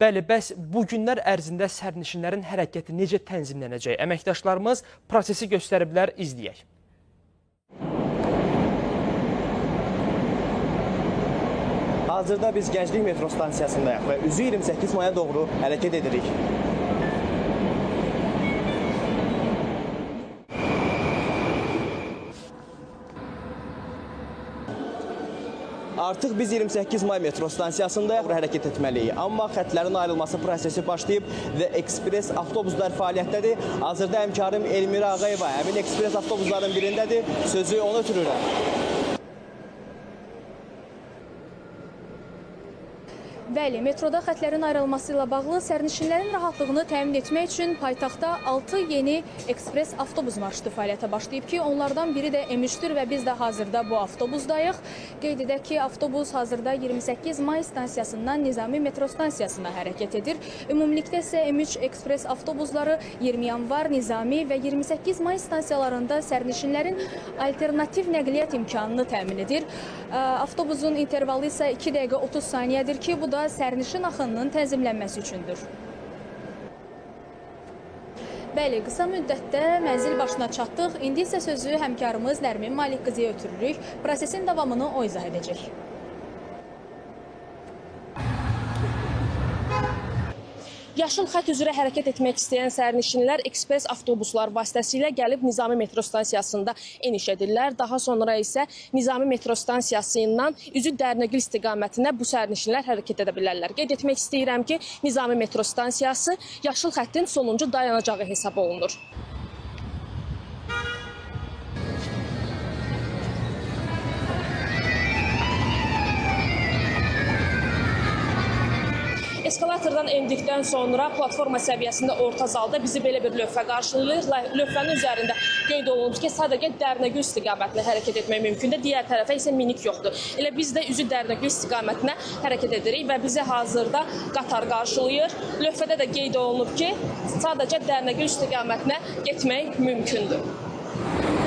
Bəli, bəs bu günlər ərzində sərnişinlərin hərəkəti necə tənzimlənəcək? Əməkdaşlarımız prosesi göstəriblər, izləyək. Hazırda biz Gənclik metro stansiyasındayıq və üzü 28 maya doğru hərəkət edirik. Artıq biz 28 may metro stansiyasındayıq və hərəkət etməliyik. Amma xətlərin ayrılması prosesi başlayıb və ekspres avtobuslar fəaliyyətdədir. Hazırda həmkarım Elmira Ağayeva həmin ekspres avtobusların birindədir. Sözü ona ötürürəm. Bəli, metroda xətlərin ayrılması ilə bağlı sərnişinlərin rahatlığını təmin etmək üçün paytaxtda 6 yeni ekspres avtobus marşrutu fəaliyyətə başlayıb ki, onlardan biri də M3-dür və biz də hazırda bu avtobusdayıq. Qeyd edək ki, avtobus hazırda 28 may stansiyasından Nizami metro stansiyasına hərəkət edir. Ümumilikdə isə M3 ekspres avtobusları 20 yanvar, Nizami və 28 may stansiyalarında sərnişinlərin alternativ nəqliyyat imkanını təmin edir. Avtobusun intervalı isə 2 dəqiqə 30 saniyədir ki, bu da sərnişin axınının tənzimlənməsi üçündür. Bəli, qısa müddətdə mənzil başına çatdıq. İndi isə sözü həmkarımız Nərmin Malik qızıya ötürürük. Prosesin davamını o izah edəcək. Yaşıl xətt üzrə hərəkət etmək istəyən sərnişinlər ekspres avtobuslar vasitəsilə gəlib Nizami metro stansiyasında eniş edirlər. Daha sonra isə Nizami metro stansiyasından üzü Dərnəgül istiqamətinə bu sərnişinlər hərəkət edə bilərlər. Qeyd etmək istəyirəm ki, Nizami metro stansiyası yaşıl xəttin sonuncu dayanacağı hesab olunur. Eskalatordan endikdən sonra platforma səviyyəsində orta zalda bizi belə bir lövhə qarşılayır. Lövhənin üzərində qeyd olunur ki, sadəcə Dərnəgül istiqamətinə hərəkət etmək mümkündür. Digər tərəfə isə minik yoxdur. Elə biz də üzü Dərnəgül istiqamətinə hərəkət edirik və bizi hazırda qatar qarşılayır. Lövhədə də qeyd olunub ki, sadəcə Dərnəgül istiqamətinə getmək mümkündür.